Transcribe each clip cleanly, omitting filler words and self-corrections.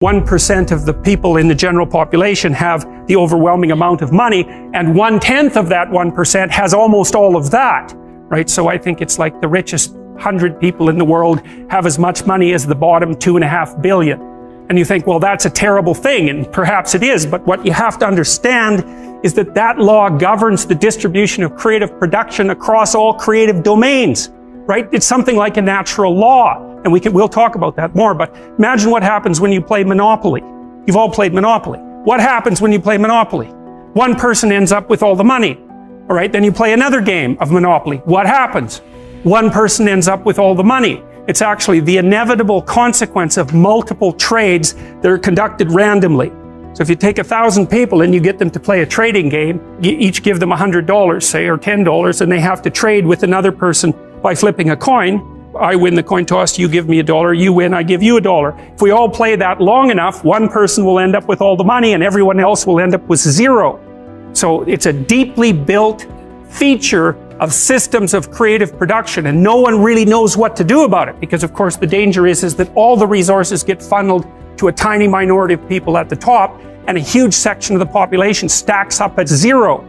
1% of the people in the general population have the overwhelming amount of money, and 1/10 of that 1% has almost all of that, right? So I think it's like the richest 100 people in the world have as much money as the bottom 2.5 billion. And you think, well, that's a terrible thing, and perhaps it is, but what you have to understand is that that law governs the distribution of creative production across all creative domains, right? It's something like a natural law. And we'll talk about that more, but imagine what happens when you play Monopoly. You've all played Monopoly. What happens when you play Monopoly? One person ends up with all the money. All right, then you play another game of Monopoly. What happens? One person ends up with all the money. It's actually the inevitable consequence of multiple trades that are conducted randomly. So if you take 1,000 people and you get them to play a trading game, you each give them $100, say, or $10, and they have to trade with another person by flipping a coin. I win the coin toss, you give me $1, you win, I give you $1. If we all play that long enough, one person will end up with all the money and everyone else will end up with zero. So it's a deeply built feature of systems of creative production, and no one really knows what to do about it, because of course the danger is that all the resources get funneled to a tiny minority of people at the top, and a huge section of the population stacks up at zero.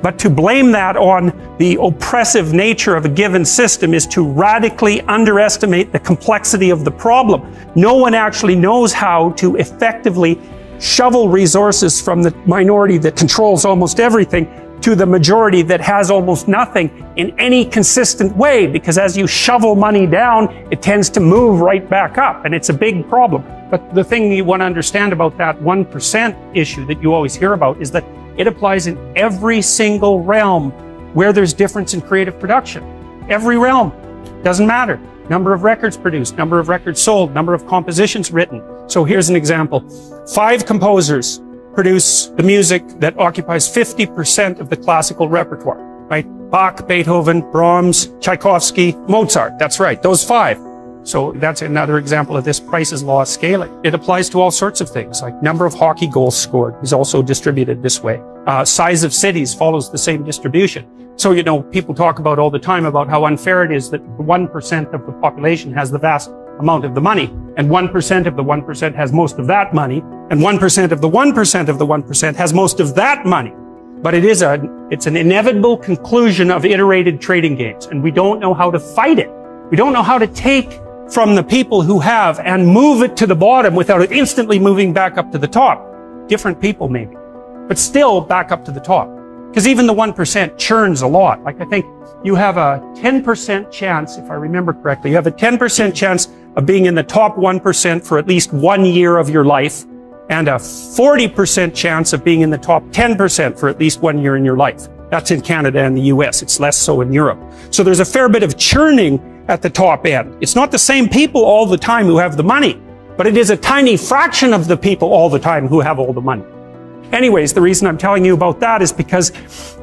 But to blame that on the oppressive nature of a given system is to radically underestimate the complexity of the problem. No one actually knows how to effectively shovel resources from the minority that controls almost everything to the majority that has almost nothing in any consistent way, because as you shovel money down, it tends to move right back up, and it's a big problem. But the thing you want to understand about that 1% issue that you always hear about is that it applies in every single realm where there's difference in creative production. Every realm. Doesn't matter. Number of records produced, number of records sold, number of compositions written. So here's an example. 5 composers produce the music that occupies 50% of the classical repertoire, right? Bach, Beethoven, Brahms, Tchaikovsky, Mozart. That's right, those 5. So that's another example of this Price's law of scaling. It applies to all sorts of things, like number of hockey goals scored is also distributed this way. Size of cities follows the same distribution. So, you know, people talk about all the time about how unfair it is that 1% of the population has the vast amount of the money, and 1% of the 1% has most of that money, and 1% of the 1% of the 1% has most of that money. But it's an inevitable conclusion of iterated trading games, and we don't know how to fight it. We don't know how to take from the people who have and move it to the bottom without it instantly moving back up to the top. Different people maybe, but still back up to the top. Because even the 1% churns a lot. Like I think you have a 10% chance, if I remember correctly, you have a 10% chance of being in the top 1% for at least 1 year of your life, and a 40% chance of being in the top 10% for at least 1 year in your life. That's in Canada and the US. It's less so in Europe. So there's a fair bit of churning at the top end. It's not the same people all the time who have the money, but it is a tiny fraction of the people all the time who have all the money. Anyways, the reason I'm telling you about that is because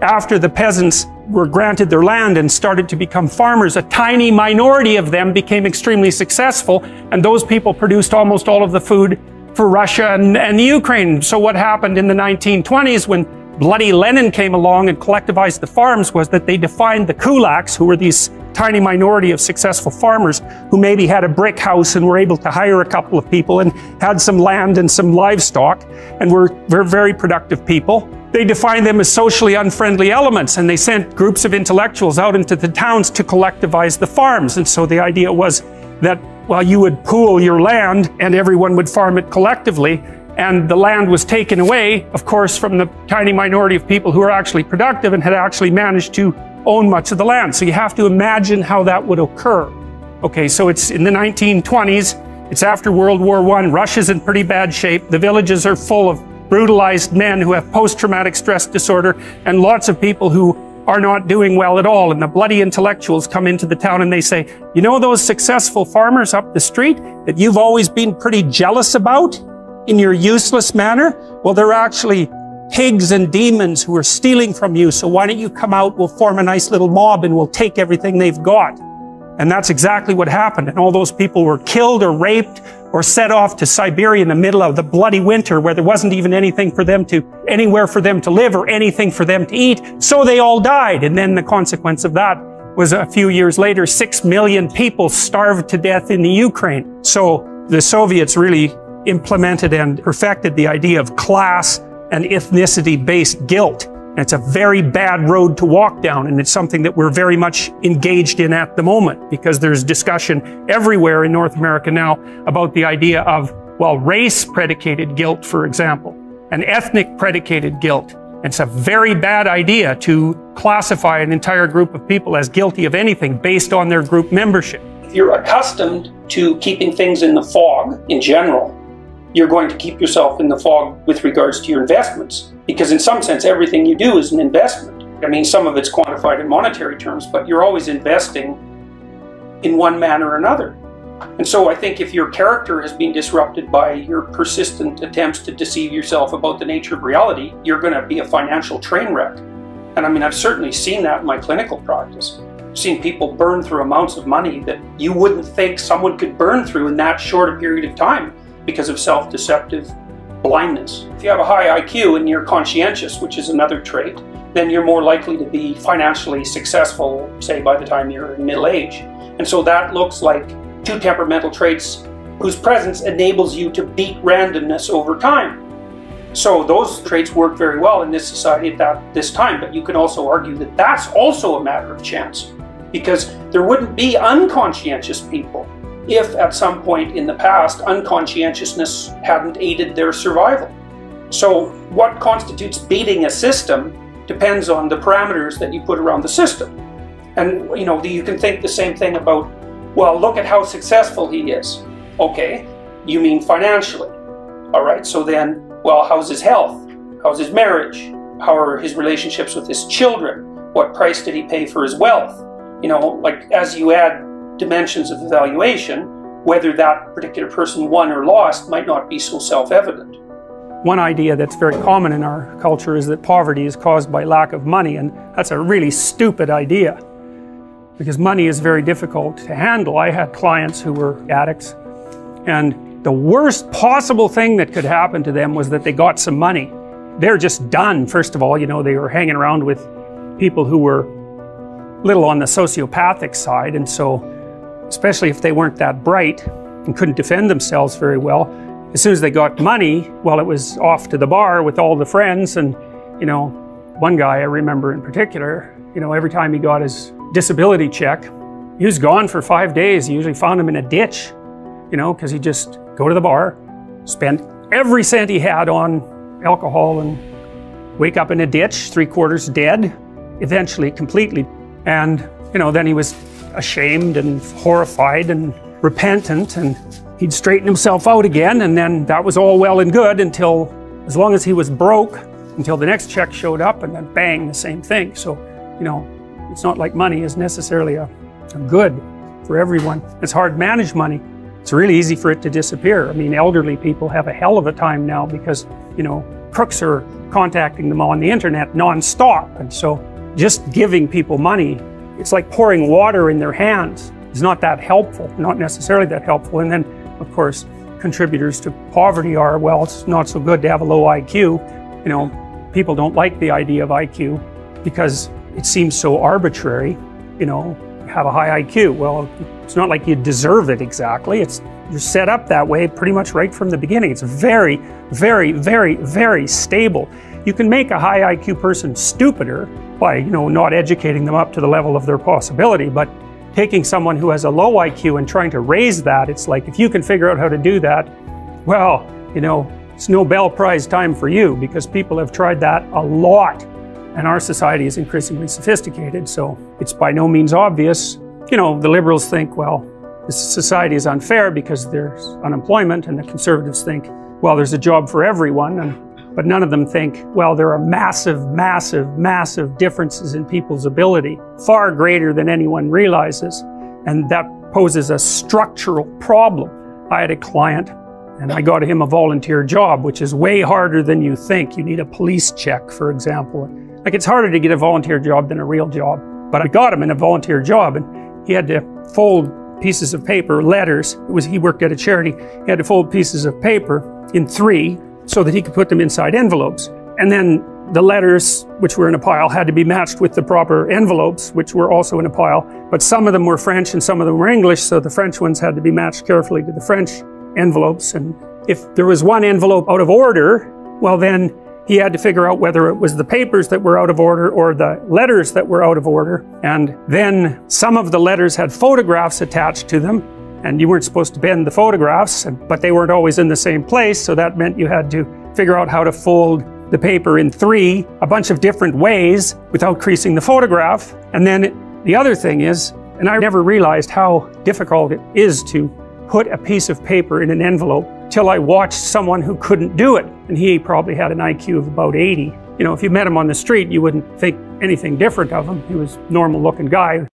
after the peasants were granted their land and started to become farmers, a tiny minority of them became extremely successful, and those people produced almost all of the food for Russia and the Ukraine. So what happened in the 1920s when bloody Lenin came along and collectivized the farms was that they defined the kulaks, who were these tiny minority of successful farmers who maybe had a brick house and were able to hire a couple of people and had some land and some livestock and were very productive people. They defined them as socially unfriendly elements, and they sent groups of intellectuals out into the towns to collectivize the farms. And so the idea was that, well, you would pool your land and everyone would farm it collectively, and the land was taken away, of course, from the tiny minority of people who were actually productive and had actually managed to own much of the land. So you have to imagine how that would occur. Okay, so it's in the 1920s, it's after World War I, Russia's in pretty bad shape, the villages are full of brutalized men who have post-traumatic stress disorder, and lots of people who are not doing well at all, and the bloody intellectuals come into the town and they say, you know those successful farmers up the street that you've always been pretty jealous about in your useless manner? Well, they're actually pigs and demons who are stealing from you, so why don't you come out, we'll form a nice little mob and we'll take everything they've got. And that's exactly what happened, and all those people were killed or raped or set off to Siberia in the middle of the bloody winter where there wasn't even anything for them to, anywhere for them to live or anything for them to eat, so they all died. And then the consequence of that was a few years later, 6 million people starved to death in the Ukraine. So the Soviets really implemented and perfected the idea of class and ethnicity-based guilt. And it's a very bad road to walk down, and it's something that we're very much engaged in at the moment, because there's discussion everywhere in North America now about the idea of, well, race-predicated guilt, for example, and ethnic-predicated guilt. It's a very bad idea to classify an entire group of people as guilty of anything based on their group membership. If you're accustomed to keeping things in the fog in general, you're going to keep yourself in the fog with regards to your investments. Because in some sense, everything you do is an investment. I mean, some of it's quantified in monetary terms, but you're always investing in one manner or another. And so I think if your character has been disrupted by your persistent attempts to deceive yourself about the nature of reality, you're going to be a financial train wreck. And I mean, I've certainly seen that in my clinical practice. I've seen people burn through amounts of money that you wouldn't think someone could burn through in that short a period of time because of self-deceptive blindness. If you have a high IQ and you're conscientious, which is another trait, then you're more likely to be financially successful, say, by the time you're in middle age. And so that looks like two temperamental traits whose presence enables you to beat randomness over time. So those traits work very well in this society at this time, but you can also argue that that's also a matter of chance, because there wouldn't be unconscientious people if at some point in the past unconscientiousness hadn't aided their survival. So what constitutes beating a system depends on the parameters that you put around the system. And you can think the same thing about, well, look at how successful he is. Okay, you mean financially. All right, so then, well, how's his health? How's his marriage? How are his relationships with his children? What price did he pay for his wealth? Like as you add dimensions of evaluation, whether that particular person won or lost might not be so self-evident. One idea that's very common in our culture is that poverty is caused by lack of money, and that's a really stupid idea, because money is very difficult to handle. I had clients who were addicts, and the worst possible thing that could happen to them was that they got some money. They're just done. First of all, they were hanging around with people who were a little on the sociopathic side, and so especially if they weren't that bright and couldn't defend themselves very well, as soon as they got money, well, it was off to the bar with all the friends. And one guy I remember in particular, every time he got his disability check, he was gone for 5 days. You usually found him in a ditch, because he'd just go to the bar, spend every cent he had on alcohol, and wake up in a ditch, 3/4 dead, eventually completely. And then he was ashamed and horrified and repentant, and he'd straighten himself out again, and then that was all well and good until, as long as he was broke, until the next check showed up, and then bang, the same thing. So, it's not like money is necessarily a good for everyone. It's hard to manage money. It's really easy for it to disappear. I mean, elderly people have a hell of a time now because, crooks are contacting them on the internet non-stop. And so just giving people money, it's like pouring water in their hands. It's not that helpful, not necessarily that helpful. And then, of course, contributors to poverty are, well, it's not so good to have a low IQ. People don't like the idea of IQ because it seems so arbitrary. Have a high IQ. Well, it's not like you deserve it exactly. You're set up that way pretty much right from the beginning. It's very, very, very, very stable. You can make a high IQ person stupider by, not educating them up to the level of their possibility, but taking someone who has a low IQ and trying to raise that, it's like, if you can figure out how to do that, well, it's Nobel Prize time for you, because people have tried that a lot. And our society is increasingly sophisticated, so it's by no means obvious. The liberals think, well, this society is unfair because there's unemployment, and the conservatives think, well, there's a job for everyone. But none of them think, well, there are massive, massive, massive differences in people's ability, far greater than anyone realizes. And that poses a structural problem. I had a client, and I got him a volunteer job, which is way harder than you think. You need a police check, for example. Like, it's harder to get a volunteer job than a real job. But I got him in a volunteer job, and he had to fold pieces of paper, letters. He worked at a charity. He had to fold pieces of paper in 3 so that he could put them inside envelopes. And then the letters, which were in a pile, had to be matched with the proper envelopes, which were also in a pile. But some of them were French and some of them were English, so the French ones had to be matched carefully to the French envelopes. And if there was one envelope out of order, well then he had to figure out whether it was the papers that were out of order or the letters that were out of order. And then some of the letters had photographs attached to them, and you weren't supposed to bend the photographs, but they weren't always in the same place, so that meant you had to figure out how to fold the paper in three, a bunch of different ways without creasing the photograph. And then the other thing is, and I never realized how difficult it is to put a piece of paper in an envelope till I watched someone who couldn't do it. And he probably had an IQ of about 80. You know, if you met him on the street, you wouldn't think anything different of him. He was a normal looking guy.